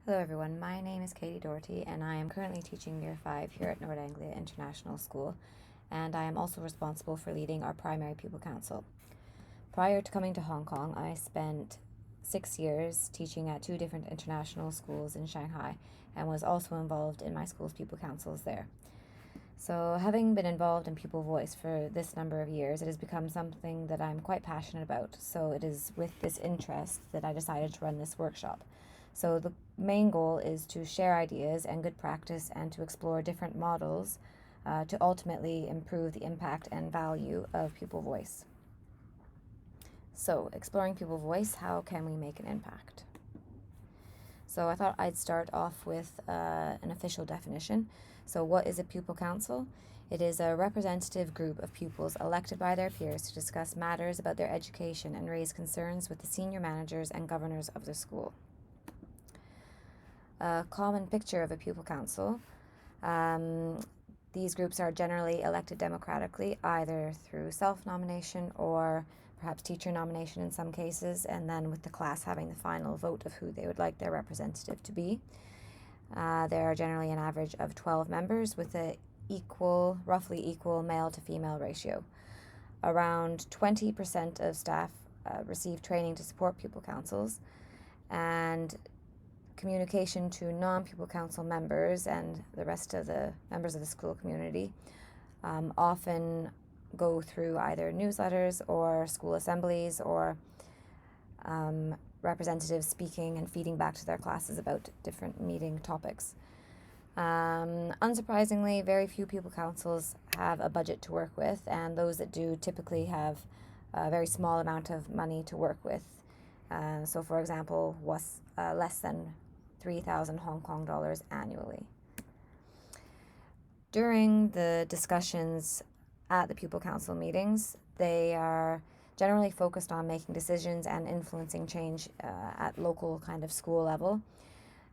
Hello everyone, my name is Katie Doherty and I am currently teaching Year 5 here at North Anglia International School, and I am also responsible for leading our primary pupil council. Prior to coming to Hong Kong, I spent 6 years teaching at 2 different international schools in Shanghai and was also involved in my school's pupil councils there. So, having been involved in Pupil Voice for this number of years, it has become something that I'm quite passionate about. So, it is with this interest that I decided to run this workshop. So, the main goal is to share ideas and good practice and to explore different models to ultimately improve the impact and value of Pupil Voice. So, exploring Pupil Voice, how can we make an impact? So I thought I'd start off with an official definition. So what is a pupil council? It is a representative group of pupils elected by their peers to discuss matters about their education and raise concerns with the senior managers and governors of the school. A common picture of a pupil council. These groups are generally elected democratically, either through self-nomination or perhaps teacher nomination in some cases, and then with the class having the final vote of who they would like their representative to be. There are generally an average of 12 members with a roughly equal male to female ratio. Around 20% of staff receive training to support pupil councils, and communication to non-pupil council members and the rest of the members of the school community often go through either newsletters or school assemblies or representatives speaking and feeding back to their classes about different meeting topics. Unsurprisingly, very few pupil councils have a budget to work with, and those that do typically have a very small amount of money to work with. So, for example, was less than 3,000 Hong Kong dollars annually. During the discussions at the pupil council meetings, they are generally focused on making decisions and influencing change at local kind of school level.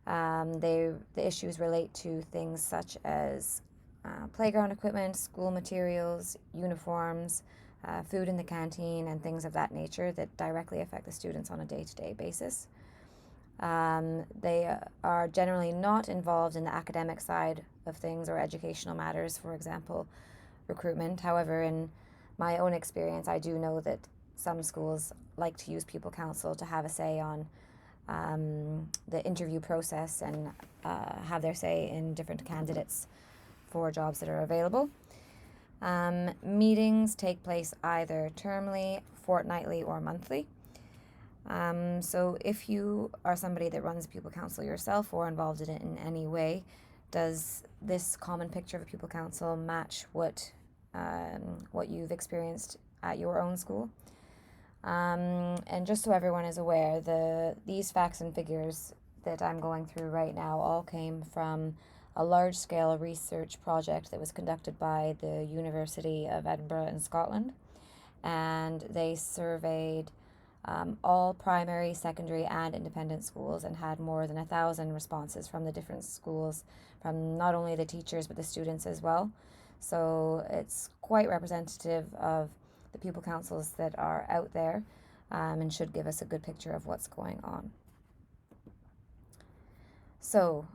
The issues relate to things such as playground equipment, school materials, uniforms, food in the canteen, and things of that nature that directly affect the students on a day-to-day basis. They are generally not involved in the academic side of things or educational matters, for example, recruitment. However, in my own experience, I do know that some schools like to use pupil council to have a say on the interview process and have their say in different candidates for jobs that are available. Meetings take place either termly, fortnightly, or monthly. So if you are somebody that runs a pupil council yourself or involved in it in any way, does this common picture of a pupil council match what you've experienced at your own school? And just so everyone is aware, these facts and figures that I'm going through right now all came from a large-scale research project that was conducted by the University of Edinburgh in Scotland, and they surveyed all primary, secondary, and independent schools and had more than 1,000 responses from the different schools, from not only the teachers but the students as well. So it's quite representative of the pupil councils that are out there and should give us a good picture of what's going on. So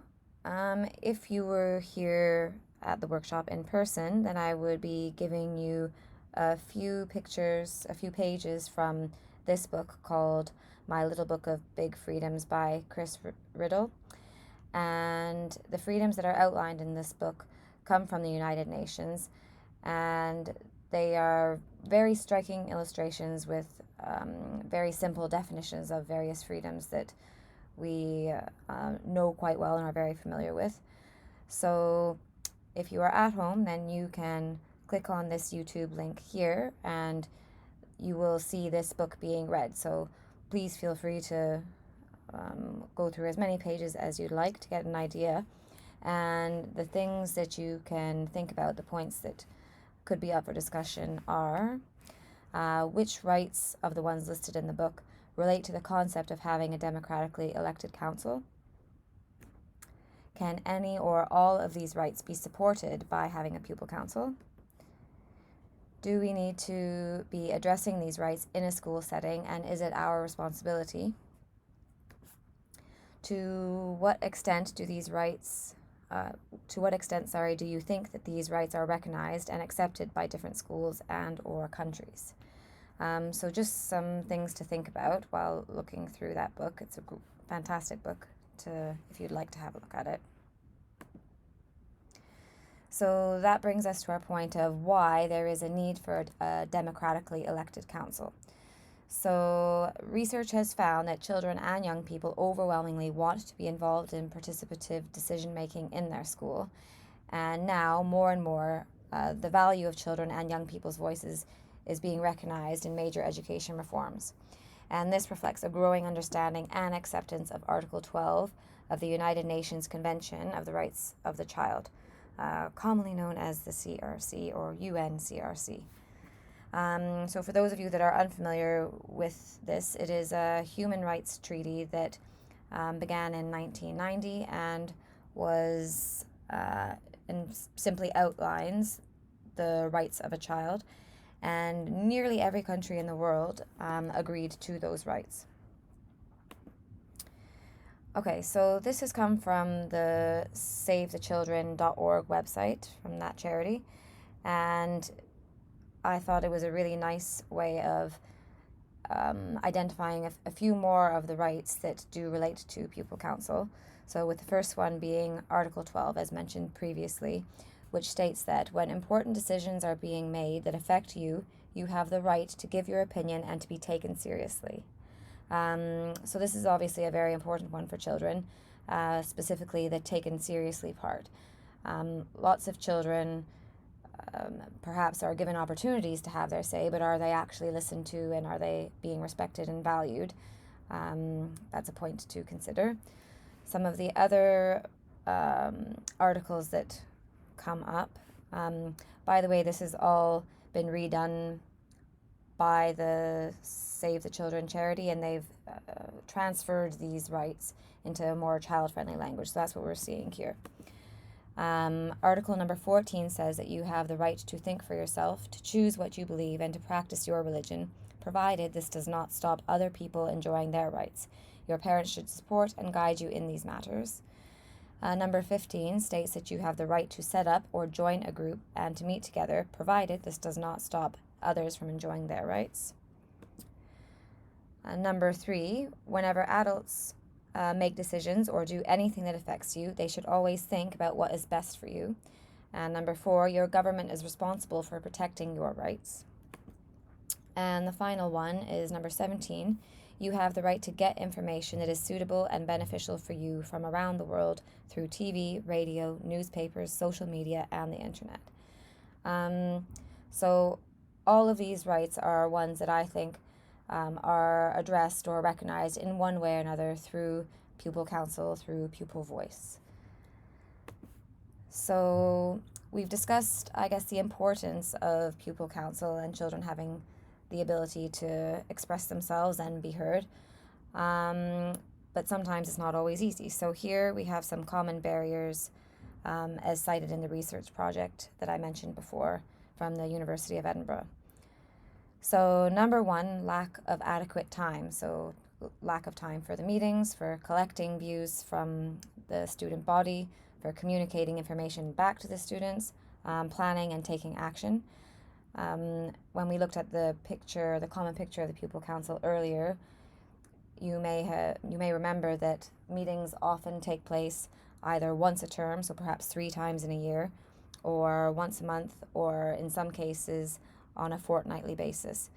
if you were here at the workshop in person, then I would be giving you a few pictures, a few pages from this book called My Little Book of Big Freedoms by Chris Riddle. And the freedoms that are outlined in this book come from the United Nations, and they are very striking illustrations with very simple definitions of various freedoms that we know quite well and are very familiar with. So if you are at home, then you can click on this YouTube link here and you will see this book being read. So please feel free to go through as many pages as you'd like to get an idea. And the things that you can think about, the points that could be up for discussion are which rights of the ones listed in the book relate to the concept of having a democratically elected council? Can any or all of these rights be supported by having a pupil council? Do we need to be addressing these rights in a school setting, and is it our responsibility? To what extent do these rights, to what extent, do you think that these rights are recognized and accepted by different schools and or countries? So just some things to think about while looking through that book. It's a fantastic book if you'd like to have a look at it. So that brings us to our point of why there is a need for a democratically elected council. So research has found that children and young people overwhelmingly want to be involved in participative decision making in their school. And now, more and more, the value of children and young people's voices is being recognized in major education reforms. And this reflects a growing understanding and acceptance of Article 12 of the United Nations Convention of the Rights of the Child, commonly known as the CRC or UNCRC. So for those of you that are unfamiliar with this, it is a human rights treaty that began in 1990 and was and simply outlines the rights of a child, and nearly every country in the world agreed to those rights. Okay, so this has come from the SaveTheChildren.org website, from that charity, and I thought it was a really nice way of identifying a few more of the rights that do relate to Pupil Council. So with the first one being Article 12, as mentioned previously, which states that when important decisions are being made that affect you, you have the right to give your opinion and to be taken seriously. So this is obviously a very important one for children, specifically the taken seriously part. Lots of children perhaps are given opportunities to have their say, but are they actually listened to, and are they being respected and valued? That's a point to consider. Some of the other articles that come up, by the way, this has all been redone by the Save the Children charity, and they've transferred these rights into a more child-friendly language. So that's what we're seeing here. Article number 14 says that you have the right to think for yourself, to choose what you believe, and to practice your religion, provided this does not stop other people enjoying their rights. Your parents should support and guide you in these matters. Number 15 states that you have the right to set up or join a group and to meet together, provided this does not stop others from enjoying their rights. Number 3, whenever adults make decisions or do anything that affects you, they should always think about what is best for you. And number 4, your government is responsible for protecting your rights. And the final one is number 17. You have the right to get information that is suitable and beneficial for you from around the world through TV, radio, newspapers, social media, and the internet. So all of these rights are ones that I think are addressed or recognized in one way or another through Pupil Council, through Pupil Voice. So we've discussed, I guess, the importance of Pupil Council and children having the ability to express themselves and be heard. But sometimes it's not always easy. So here we have some common barriers as cited in the research project that I mentioned before from the University of Edinburgh. So number 1, lack of adequate time. So lack of time for the meetings, for collecting views from the student body, for communicating information back to the students, planning and taking action. When we looked at the common picture of the Pupil Council earlier, you may remember that meetings often take place either once a term, so perhaps 3 times in a year, or once a month, or in some cases on a fortnightly basis.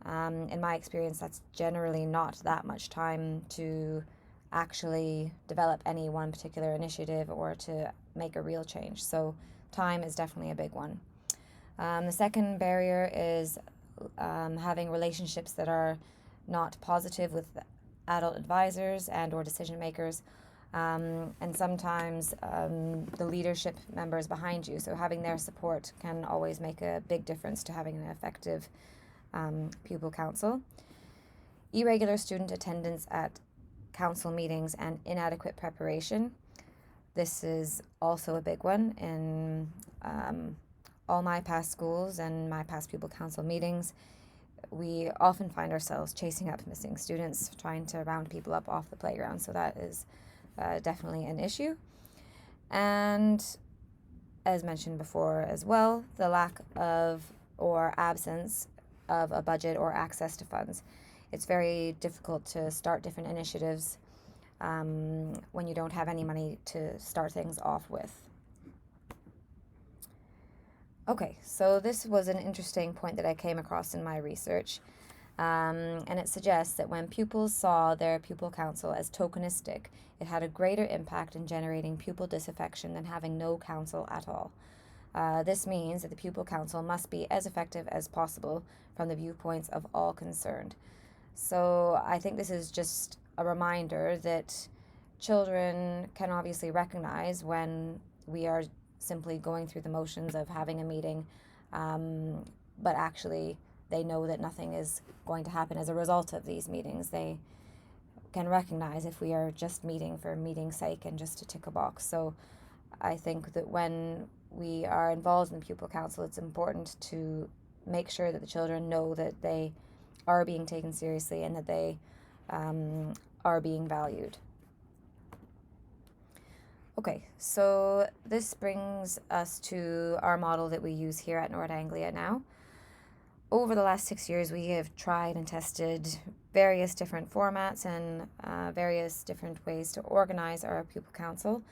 In my experience, that's generally not that much time to actually develop any one particular initiative or to make a real change. So time is definitely a big one. The second barrier is having relationships that are not positive with adult advisors and or decision makers, and sometimes the leadership members behind you. So having their support can always make a big difference to having an effective Pupil Council. Irregular student attendance at council meetings and inadequate preparation. This is also a big one in all my past schools and my past Pupil Council meetings. we often find ourselves chasing up missing students, trying to round people up off the playground. So that is definitely an issue. And as mentioned before as well, the lack of or absence of a budget or access to funds. It's very difficult to start different initiatives when you don't have any money to start things off with. Okay, so this was an interesting point that I came across in my research. And it suggests that when pupils saw their pupil council as tokenistic, it had a greater impact in generating pupil disaffection than having no council at all. This means that the pupil council must be as effective as possible from the viewpoints of all concerned. So I think this is just a reminder that children can obviously recognize when we are simply going through the motions of having a meeting, but actually they know that nothing is going to happen as a result of these meetings. They can recognize if we are just meeting for meeting's sake and just to tick a box. So I think that when we are involved in the pupil council, it's important to make sure that the children know that they are being taken seriously and that they are being valued. Okay, so this brings us to our model that we use here at North Anglia now. Over the last 6 years, we have tried and tested various different formats and various different ways to organize our pupil council.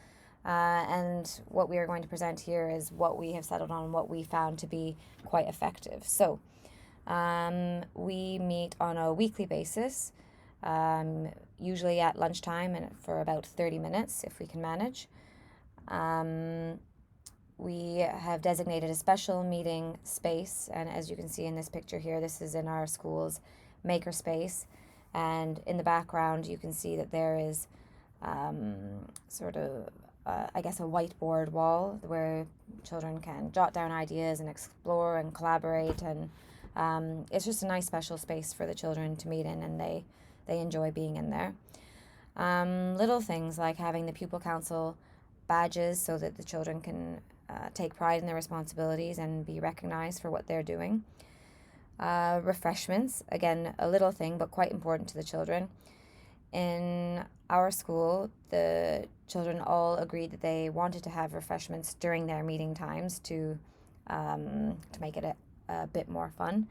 And what we are going to present here is what we have settled on, what we found to be quite effective. So we meet on a weekly basis, usually at lunchtime and for about 30 minutes if we can manage. We have designated a special meeting space, and as you can see in this picture here, this is in our school's makerspace, and in the background you can see that there is I guess a whiteboard wall where children can jot down ideas and explore and collaborate, and it's just a nice special space for the children to meet in, and they enjoy being in there. Little things like having the pupil council badges so that the children can take pride in their responsibilities and be recognized for what they're doing. Refreshments, again, a little thing but quite important to the children. In our school, the children all agreed that they wanted to have refreshments during their meeting times to make it a bit more fun.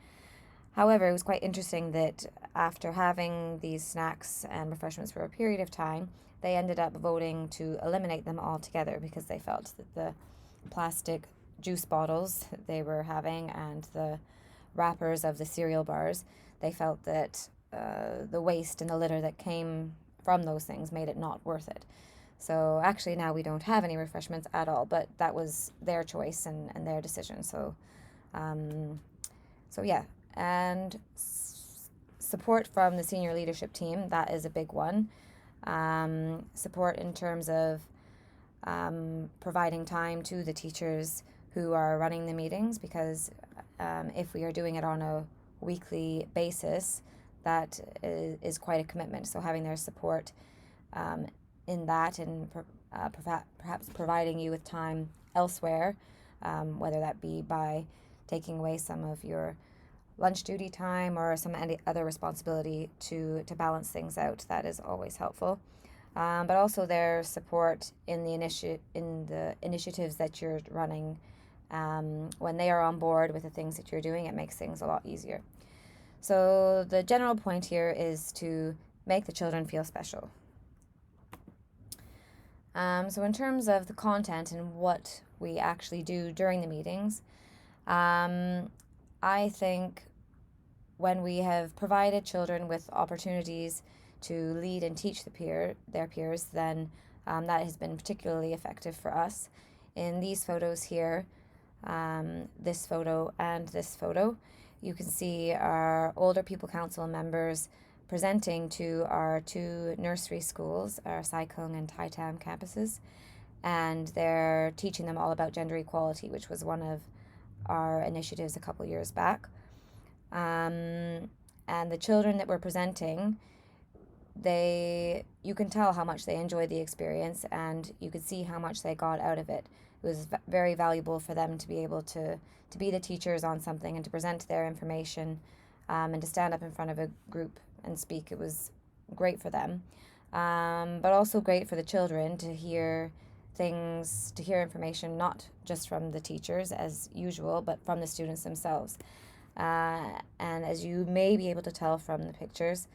However, it was quite interesting that after having these snacks and refreshments for a period of time, they ended up voting to eliminate them altogether because they felt that the plastic juice bottles that they were having and the wrappers of the cereal bars, they felt that the waste and the litter that came from those things made it not worth it. So actually now we don't have any refreshments at all, but that was their choice and their decision. So yeah, and support from the senior leadership team, that is a big one. Support in terms of providing time to the teachers who are running the meetings, because if we are doing it on a weekly basis, that is quite a commitment. So having their support in that and perhaps providing you with time elsewhere, whether that be by taking away some of your lunch duty time or some other responsibility to balance things out, that is always helpful. But also their support in the initiatives that you're running. When they are on board with the things that you're doing, it makes things a lot easier. So the general point here is to make the children feel special. So in terms of the content and what we actually do during the meetings, I think when we have provided children with opportunities to lead and teach their peers, then that has been particularly effective for us. In these photos here, this photo and this photo, you can see our older pupil council members presenting to our two nursery schools, our Sai Kung and Tai Tam campuses, and they're teaching them all about gender equality, which was one of our initiatives a couple years back. And the children that were presenting, you can tell how much they enjoyed the experience, and you could see how much they got out of it. It was very valuable for them to be able to be the teachers on something and to present their information and to stand up in front of a group and speak. It was great for them, but also great for the children to hear things, to hear information not just from the teachers as usual, but from the students themselves. And as you may be able to tell from the pictures,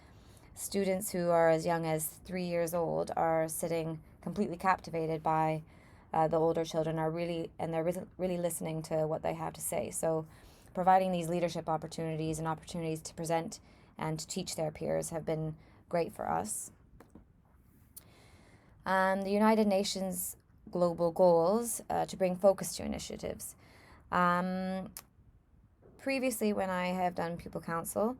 students who are as young as 3 years old are sitting completely captivated by the older children, they're really listening to what they have to say. So providing these leadership opportunities and opportunities to present and to teach their peers have been great for us. The United Nations global goals to bring focus to initiatives. Previously, when I have done Pupil Council,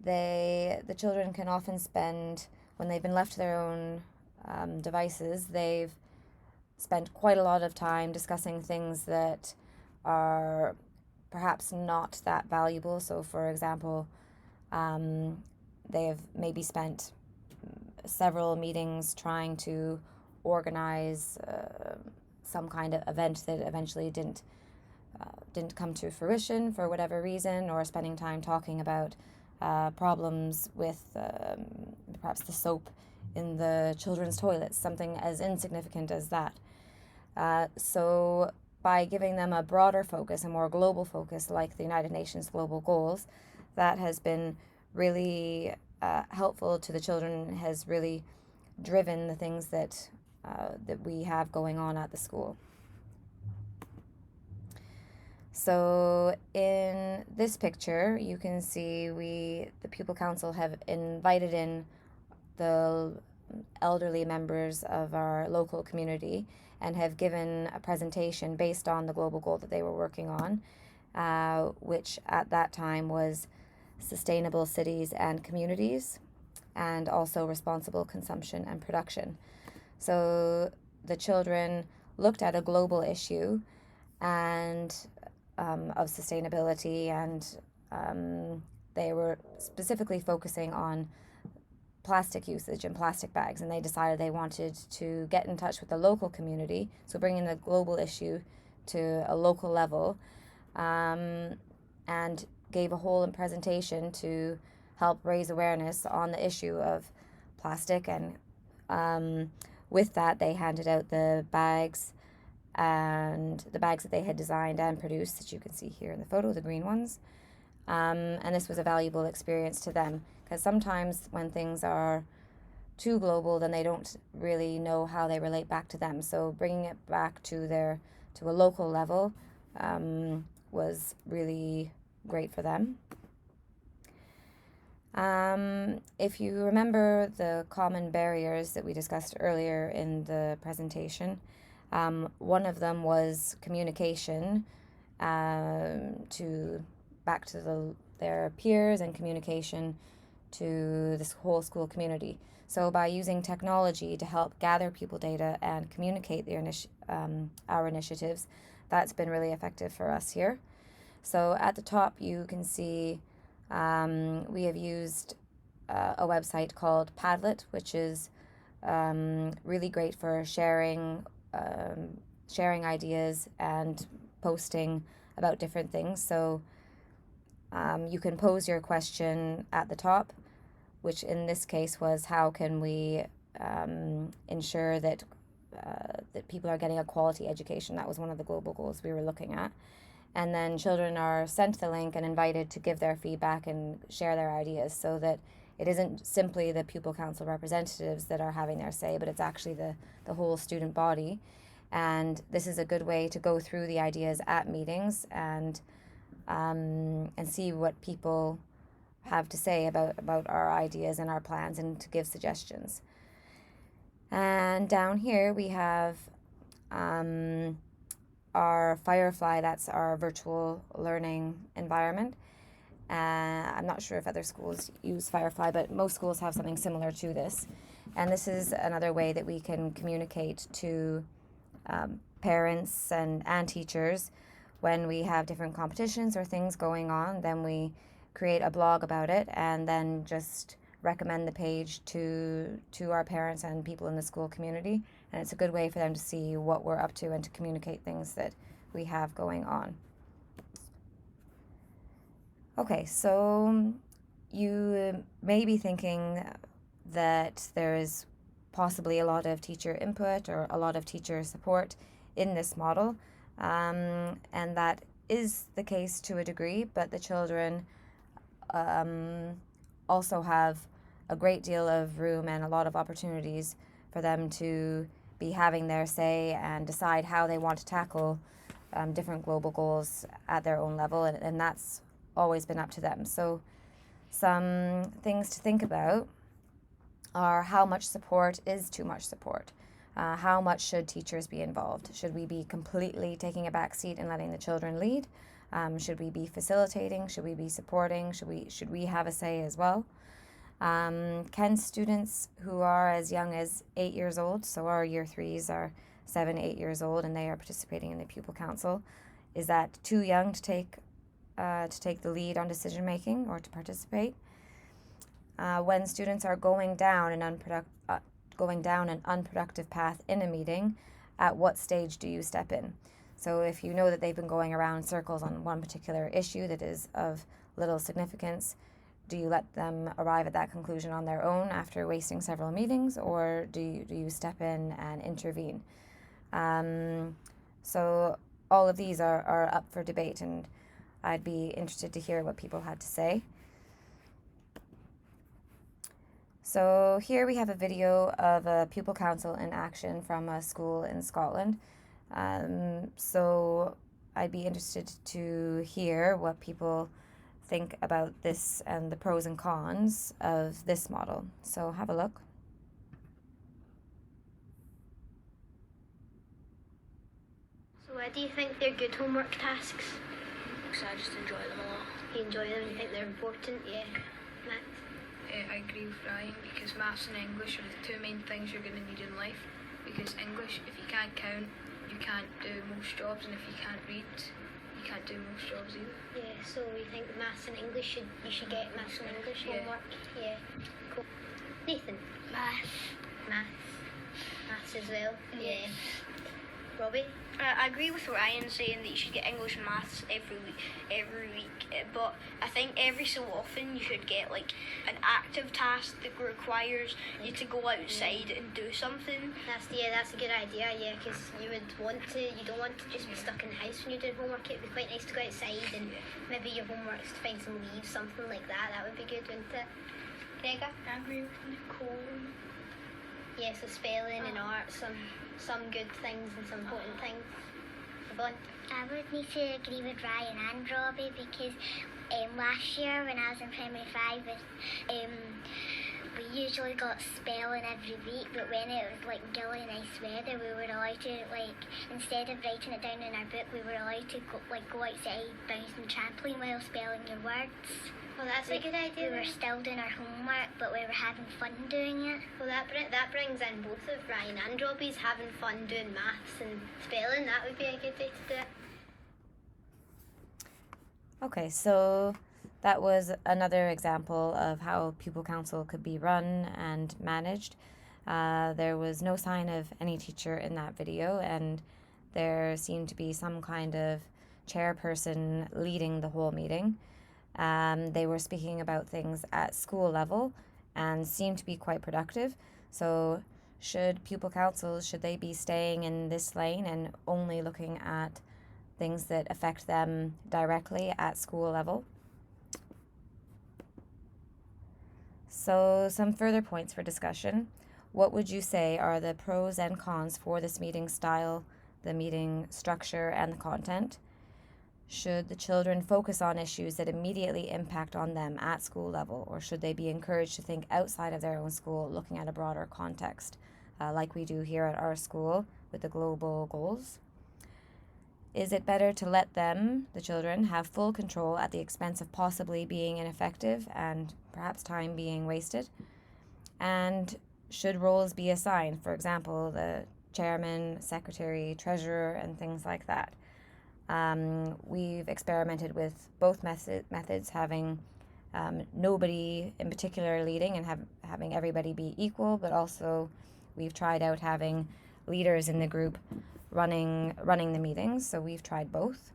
the children can often spend, when they've been left to their own devices, they've spent quite a lot of time discussing things that are perhaps not that valuable. So, for example, they have maybe spent several meetings trying to organize some kind of event that eventually didn't come to fruition for whatever reason, or spending time talking about problems with perhaps the soap in the children's toilets, something as insignificant as that. So by giving them a broader focus, a more global focus, like the United Nations global goals, that has been really helpful to the children, has really driven the things that we have going on at the school. So in this picture, you can see the Pupil Council have invited in the elderly members of our local community and have given a presentation based on the global goal that they were working on, which at that time was sustainable cities and communities, and also responsible consumption and production. So the children looked at a global issue and of sustainability, and they were specifically focusing on plastic usage and plastic bags, and they decided they wanted to get in touch with the local community, so bringing the global issue to a local level, and gave a whole presentation to help raise awareness on the issue of plastic. And with that, they handed out the bags that they had designed and produced, that you can see here in the photo, the green ones. And this was a valuable experience to them, because sometimes when things are too global, then they don't really know how they relate back to them. So bringing it back to a local level was really great for them. If you remember the common barriers that we discussed earlier in the presentation, one of them was communication back to their peers, and communication to this whole school community. So by using technology to help gather pupil data and communicate our initiatives, that's been really effective for us here. So at the top you can see we have used a website called Padlet, which is really great for sharing ideas and posting about different things. So you can pose your question at the top, which in this case was, how can we ensure that people are getting a quality education? That was one of the global goals we were looking at. And then children are sent the link and invited to give their feedback and share their ideas, so that it isn't simply the Pupil Council representatives that are having their say, but it's actually the whole student body. And this is a good way to go through the ideas at meetings and see what people have to say about our ideas and our plans, and to give suggestions. And down here we have our Firefly, that's our virtual learning environment. I'm not sure if other schools use Firefly, but most schools have something similar to this. And this is another way that we can communicate to parents and teachers when we have different competitions or things going on. Then we create a blog about it, and then just recommend the page to our parents and people in the school community. And it's a good way for them to see what we're up to and to communicate things that we have going on. Okay, so you may be thinking that there is possibly a lot of teacher input or a lot of teacher support in this model, and that is the case to a degree, but the children also have a great deal of room and a lot of opportunities for them to be having their say and decide how they want to tackle different global goals at their own level, and that's always been up to them. So, some things to think about are how much support is too much support. How much should teachers be involved? Should we be completely taking a back seat and letting the children lead? Should we be facilitating? Should we be supporting? Should we have a say as well? Can students who are as young as 8 years old, so our year threes are 7, 8 years old, and they are participating in the Pupil Council, is that too young to take the lead on decision making or to participate? When students are going down an unproductive path in a meeting, at what stage do you step in? So if you know that they've been going around in circles on one particular issue that is of little significance, do you let them arrive at that conclusion on their own after wasting several meetings, or do you step in and intervene? So all of these are up for debate, and I'd be interested to hear what people had to say. So here we have a video of a pupil council in action from a school in Scotland. So I'd be interested to hear what people think about this and the pros and cons of this model. So have a look. So why do you think they're good homework tasks? Because I just enjoy them a lot. You enjoy them, you think they're important? Yeah. Max? I agree with Ryan, because maths and English are the two main things you're going to need in life. Because English, if you can't count, you can't do most jobs, and if you can't read, you can't do most jobs either. Yeah, so you think maths and English you should get maths and English homework? Yeah. Cool. Nathan? Maths. Maths as well? Yeah. Robbie? I agree with Ryan saying that you should get English and maths every week, but I think every so often you should get like an active task that requires you to go outside and do something. That's a good idea, yeah, because you don't want to just be stuck in the house when you're doing homework. It'd be quite nice to go outside and maybe your homework's to find some leaves, something like that. That would be good, wouldn't it? Gregor? I agree with Nicole. Yeah, so spelling and art, some good things and some important things. Yvonne? I would need to agree with Ryan and Robbie, because last year when I was in primary 5, we usually got spelling every week, but when it was like really nice weather, we were allowed to, like, instead of writing it down in our book, we were allowed to go outside, bounce and trampoline while spelling your words. Well, that's a good idea. We were still doing our homework, but we were having fun doing it. Well, that brings in both of Ryan and Robbie's having fun doing maths and spelling. That would be a good way to do it. Okay, so that was another example of how Pupil Council could be run and managed. There was no sign of any teacher in that video, and there seemed to be some kind of chairperson leading the whole meeting. They were speaking about things at school level and seemed to be quite productive. So should pupil councils, should they be staying in this lane and only looking at things that affect them directly at school level? So some further points for discussion. What would you say are the pros and cons for this meeting style, the meeting structure, and the content? Should the children focus on issues that immediately impact on them at school level, or should they be encouraged to think outside of their own school, looking at a broader context, like we do here at our school with the global goals? Is it better to let them, the children, have full control at the expense of possibly being ineffective and perhaps time being wasted? And should roles be assigned, for example, the chairman, secretary, treasurer, and things like that? We've experimented with both methods, having nobody in particular leading and having everybody be equal, but also we've tried out having leaders in the group running the meetings, so we've tried both.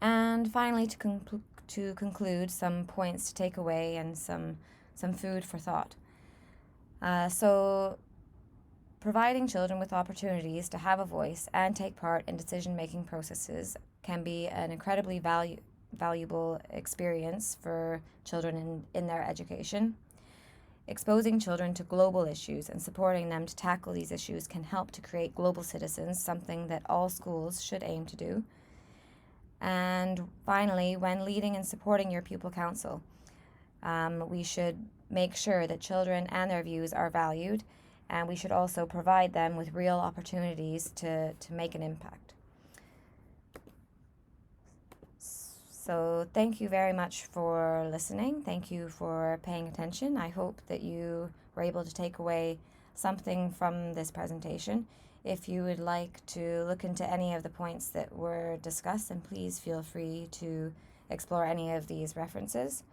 And finally, to conclude, some points to take away and some food for thought. So providing children with opportunities to have a voice and take part in decision-making processes can be an incredibly valuable experience for children in their education. Exposing children to global issues and supporting them to tackle these issues can help to create global citizens, something that all schools should aim to do. And finally, when leading and supporting your pupil council, we should make sure that children and their views are valued, and we should also provide them with real opportunities to make an impact. So thank you very much for listening. Thank you for paying attention. I hope that you were able to take away something from this presentation. If you would like to look into any of the points that were discussed, then please feel free to explore any of these references.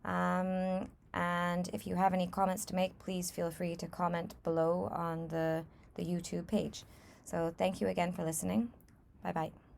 And if you have any comments to make, please feel free to comment below on the YouTube page. So thank you again for listening. Bye-bye.